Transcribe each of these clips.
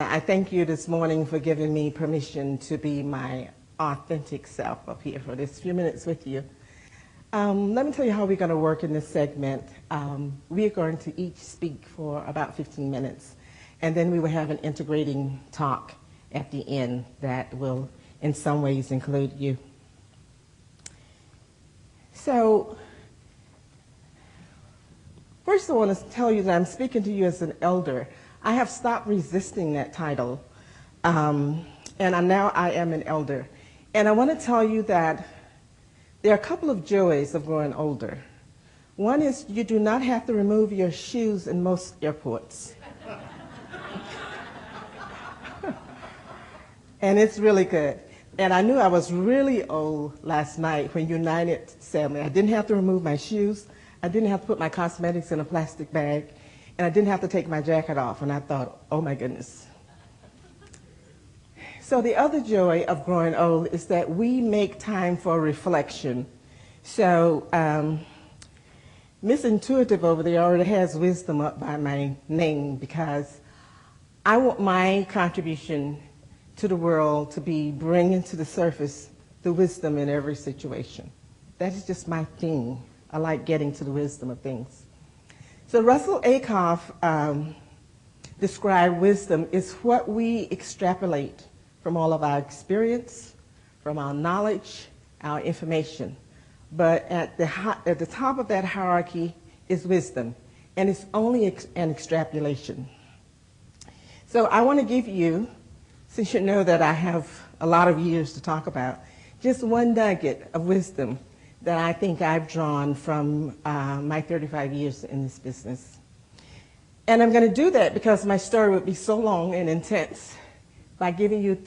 I thank you this morning for giving me permission to be my authentic self up here for this few minutes with you. Let me tell you how we're going to work in this segment. We are going to each speak for about 15 minutes, and then we will have an integrating talk at the end that will in some ways include you. So, first I want to tell you that I'm speaking to you as an elder. I have stopped resisting that title, and now I am an elder. And I want to tell you that there are a couple of joys of growing older. One is you do not have to remove your shoes in most airports. And it's really good. And I knew I was really old last night when United said me. I didn't have to remove my shoes. I didn't have to put my cosmetics in a plastic bag. And I didn't have to take my jacket off. And I thought, oh my goodness. So the other joy of growing old is that we make time for reflection. So Miss Intuitive over there already has wisdom up by my name, because I want my contribution to the world to be bringing to the surface the wisdom in every situation. That is just my thing. I like getting to the wisdom of things. So Russell Ackoff described wisdom is what we extrapolate from all of our experience, from our knowledge, our information. But at the top of that hierarchy is wisdom, and it's only an extrapolation. So I want to give you, since you know that I have a lot of years to talk about, just one nugget of wisdom that I think I've drawn from my 35 years in this business. And I'm going to do that because my story would be so long and intense by giving you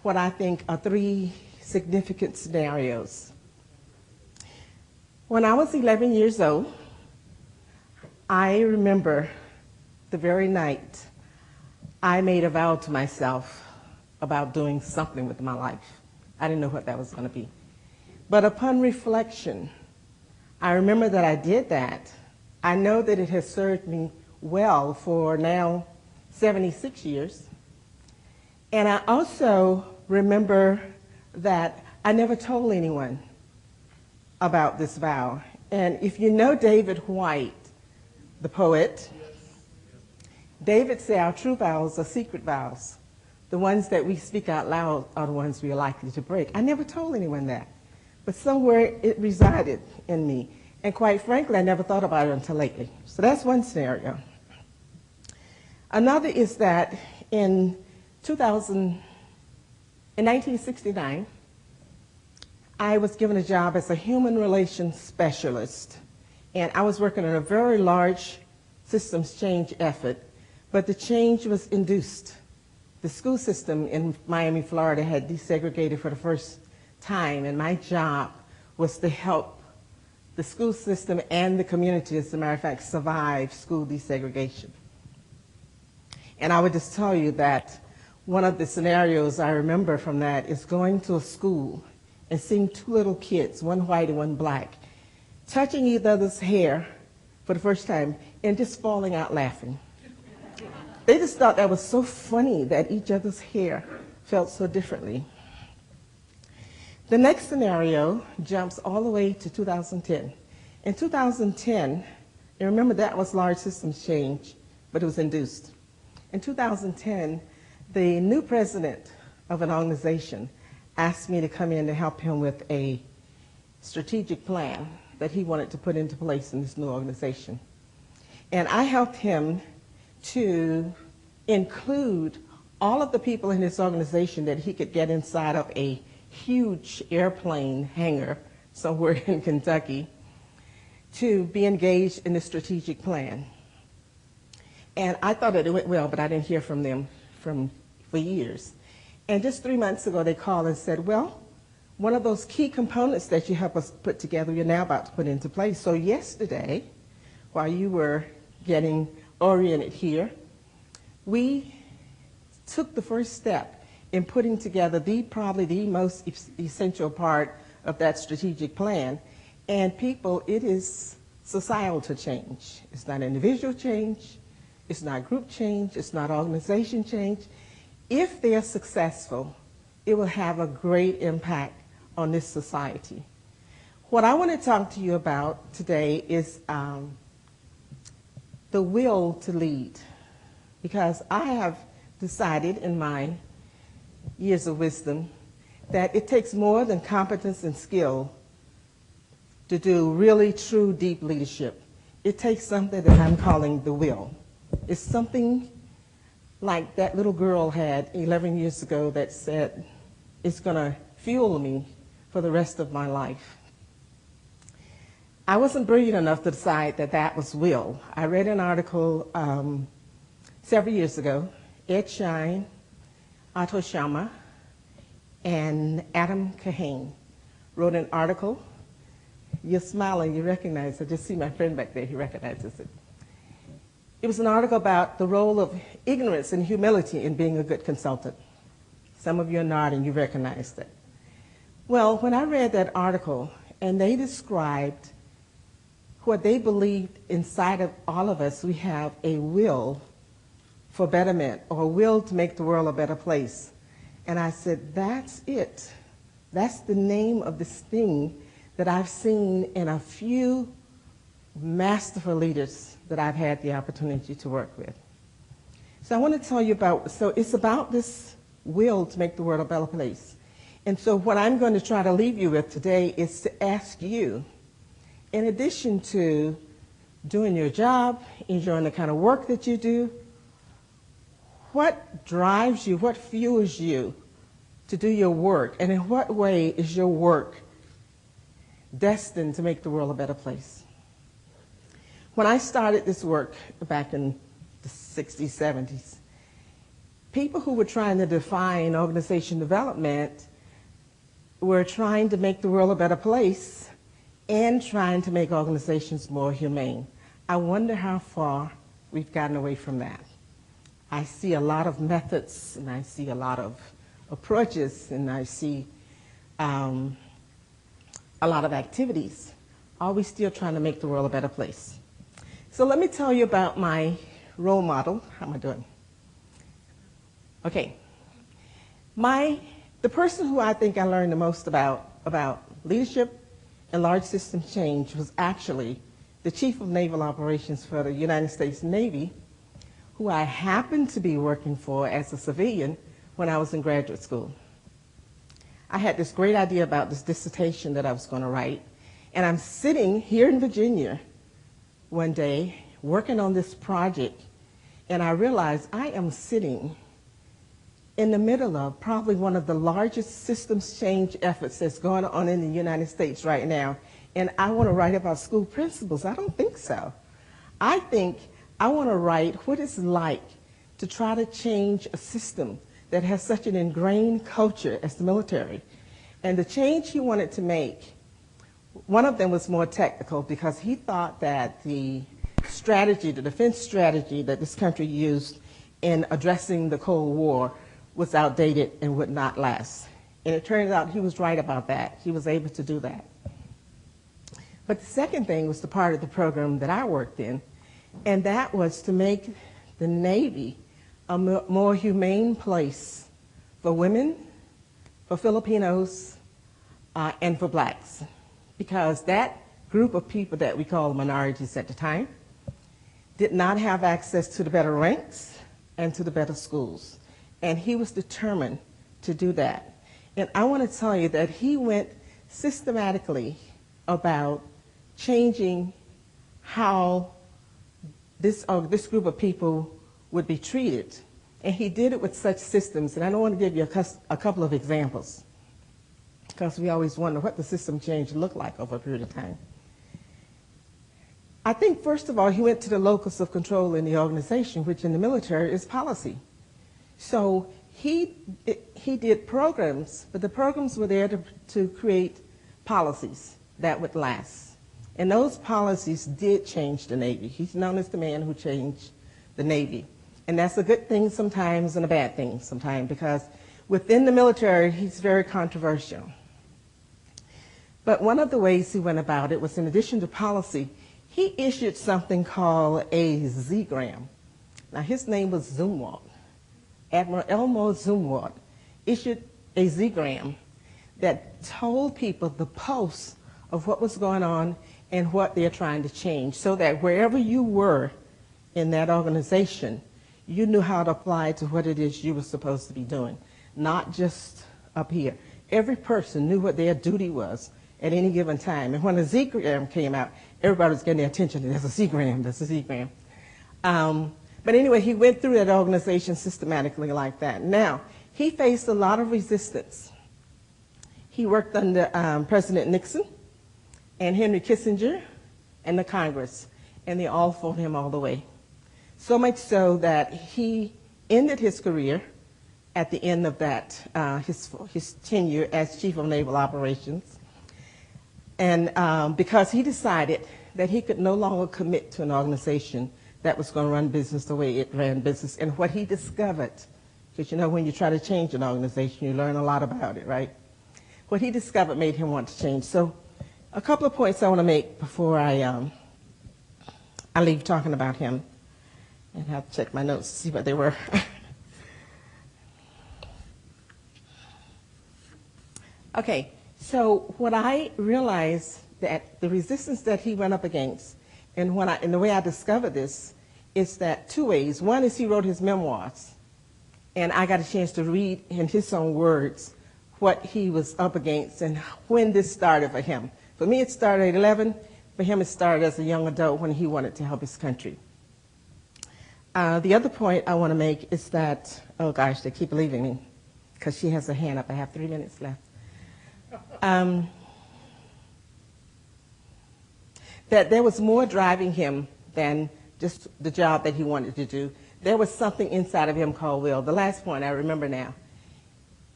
what I think are three significant scenarios. When I was 11 years old, I remember the very night I made a vow to myself about doing something with my life. I didn't know what that was going to be. But upon reflection, I remember that I did that. I know that it has served me well for now 76 years. And I also remember that I never told anyone about this vow. And if you know David White, the poet, David said our true vows are secret vows. The ones that we speak out loud are the ones we are likely to break. I never told anyone that. But somewhere it resided in me. And quite frankly, I never thought about it until lately. So that's one scenario. Another is that in 1969, I was given a job as a human relations specialist. And I was working on a very large systems change effort, but the change was induced. The school system in Miami, Florida had desegregated for the first time, and my job was to help the school system and the community, as a matter of fact, survive school desegregation. And I would just tell you that one of the scenarios I remember from that is going to a school and seeing two little kids, one white and one black, touching each other's hair for the first time and just falling out laughing. They just thought that was so funny that each other's hair felt so differently. The next scenario jumps all the way to 2010. In 2010, and remember that was large systems change, but it was induced. In 2010, the new president of an organization asked me to come in to help him with a strategic plan that he wanted to put into place in this new organization. And I helped him to include all of the people in this organization that he could get inside of a huge airplane hangar somewhere in Kentucky to be engaged in the strategic plan. And I thought that it went well, but I didn't hear from them for years. And just 3 months ago, they called and said, well, one of those key components that you helped us put together, you're now about to put into place. So yesterday, while you were getting oriented here, we took the first step in putting together probably the most essential part of that strategic plan. And people, it is societal change. It's not individual change. It's not group change. It's not organization change. If they're successful, it will have a great impact on this society. What I want to talk to you about today is the will to lead, because I have decided in my years of wisdom that it takes more than competence and skill to do really true deep leadership. It takes something that I'm calling the will. It's something like that little girl had 11 years ago that said, it's going to fuel me for the rest of my life. I wasn't brilliant enough to decide that that was will. I read an article several years ago. Ed Shine, Otto Schama, and Adam Kahane wrote an article. You're smiling, you recognize it. I just see my friend back there, he recognizes it. It was an article about the role of ignorance and humility in being a good consultant. Some of you are nodding, you recognize that. Well, when I read that article, and they described what they believed inside of all of us, we have a will for betterment, or a will to make the world a better place. And I said, that's it. That's the name of this thing that I've seen in a few masterful leaders that I've had the opportunity to work with. So I want to tell you about, so it's about this will to make the world a better place. And so what I'm going to try to leave you with today is to ask you, in addition to doing your job, enjoying the kind of work that you do, what drives you, what fuels you to do your work, and in what way is your work destined to make the world a better place? When I started this work back in the 60s, 70s, people who were trying to define organization development were trying to make the world a better place and trying to make organizations more humane. I wonder how far we've gotten away from that. I see a lot of methods, and I see a lot of approaches, and I see a lot of activities. Are we still trying to make the world a better place? So let me tell you about my role model. How am I doing? Okay. The person who I think I learned the most about leadership and large system change was actually the Chief of Naval Operations for the United States Navy, who I happened to be working for as a civilian when I was in graduate school. I had this great idea about this dissertation that I was going to write, and I'm sitting here in Virginia one day working on this project, and I realized I am sitting in the middle of probably one of the largest systems change efforts that's going on in the United States right now, and I want to write about school principals. I don't think so. I think I want to write what it's like to try to change a system that has such an ingrained culture as the military. And the change he wanted to make, one of them was more technical because he thought that the strategy, the defense strategy that this country used in addressing the Cold War was outdated and would not last. And it turns out he was right about that. He was able to do that. But the second thing was the part of the program that I worked in, and that was to make the Navy a more humane place for women, for Filipinos, and for blacks. Because that group of people that we call minorities at the time did not have access to the better ranks and to the better schools. And he was determined to do that. And I want to tell you that he went systematically about changing how this group of people would be treated. And he did it with such systems. And I don't want to give you a couple of examples, because we always wonder what the system change looked like over a period of time. I think, first of all, he went to the locus of control in the organization, which in the military is policy. So he did programs, but the programs were there to create policies that would last. And those policies did change the Navy. He's known as the man who changed the Navy. And that's a good thing sometimes and a bad thing sometimes, because within the military, he's very controversial. But one of the ways he went about it was, in addition to policy, he issued something called a Z-gram. Now, his name was Zumwalt. Admiral Elmo Zumwalt issued a Z-gram that told people the pulse of what was going on and what they're trying to change, so that wherever you were in that organization, you knew how to apply to what it is you were supposed to be doing, not just up here. Every person knew what their duty was at any given time. And when the Z-gram came out, everybody was getting their attention. There's a Z-gram, there's a Z-gram. But anyway, he went through that organization systematically like that. Now, he faced a lot of resistance. He worked under President Nixon and Henry Kissinger and the Congress, and they all fought him all the way. So much so that he ended his career at the end of that, his tenure as Chief of Naval Operations, and because he decided that he could no longer commit to an organization that was going to run business the way it ran business. And what he discovered, because you know when you try to change an organization, you learn a lot about it, right? What he discovered made him want to change. So a couple of points I want to make before I leave talking about him. And I have to check my notes to see what they were. Okay, so what I realized that the resistance that he went up against, and the way I discovered this, is that two ways. One is he wrote his memoirs, and I got a chance to read in his own words what he was up against and when this started for him. For me, it started at 11. For him, it started as a young adult when he wanted to help his country. The other point I want to make is that, oh gosh, they keep leaving me because she has her hand up. I have 3 minutes left. That there was more driving him than just the job that he wanted to do. There was something inside of him called will. The last point I remember now.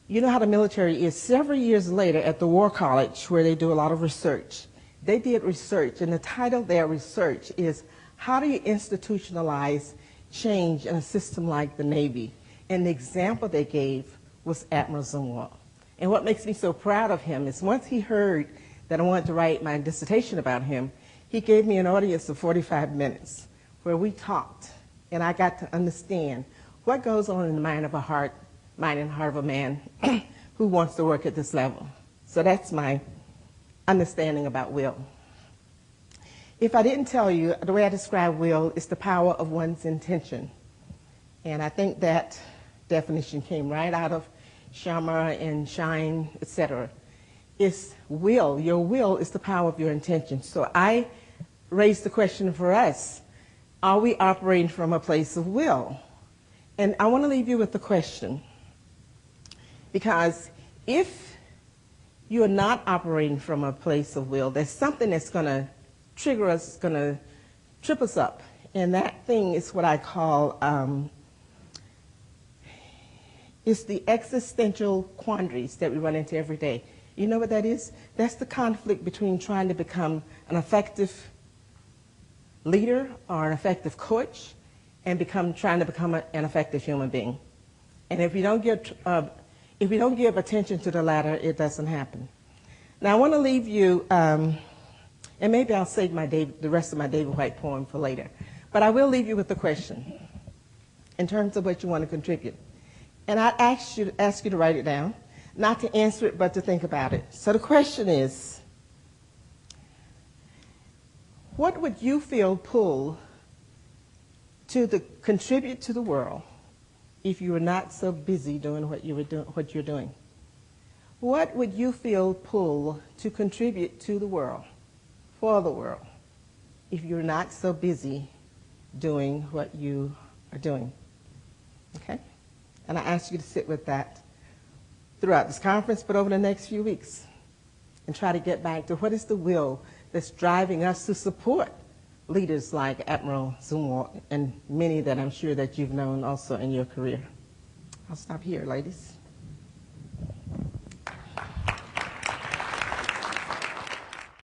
You know how the military is. Several years later at the War College, where they do a lot of research, they did research, and the title of their research is, how do you institutionalize change in a system like the Navy? And the example they gave was Admiral Zumwalt. And what makes me so proud of him is once he heard that I wanted to write my dissertation about him, he gave me an audience of 45 minutes where we talked, and I got to understand what goes on in the mind and heart of a man who wants to work at this level. So that's my understanding about will. If I didn't tell you, the way I describe will is the power of one's intention. And I think that definition came right out of Sharma and Shine, etc. It's will. Your will is the power of your intention. So I raised the question for us, are we operating from a place of will? And I want to leave you with the question, because if you're not operating from a place of will, there's something that's going to trigger us, going to trip us up. And that thing is what I call, it's the existential quandaries that we run into every day. You know what that is? That's the conflict between trying to become an effective leader or an effective coach and trying to become an effective human being. And if we don't give attention to the latter, it doesn't happen. Now I want to leave you, and maybe I'll save the rest of my David White poem for later, but I will leave you with a question in terms of what you want to contribute. And I ask you to write it down, not to answer it, but to think about it. So the question is, what would you feel pulled to contribute to the world if you were not so busy doing what you're doing? What would you feel pulled to contribute to the world, for the world, if you're not so busy doing what you are doing? Okay? And I ask you to sit with that throughout this conference, but over the next few weeks, and try to get back to what is the will that's driving us to support leaders like Admiral Zumwalt and many that I'm sure that you've known also in your career. I'll stop here, ladies.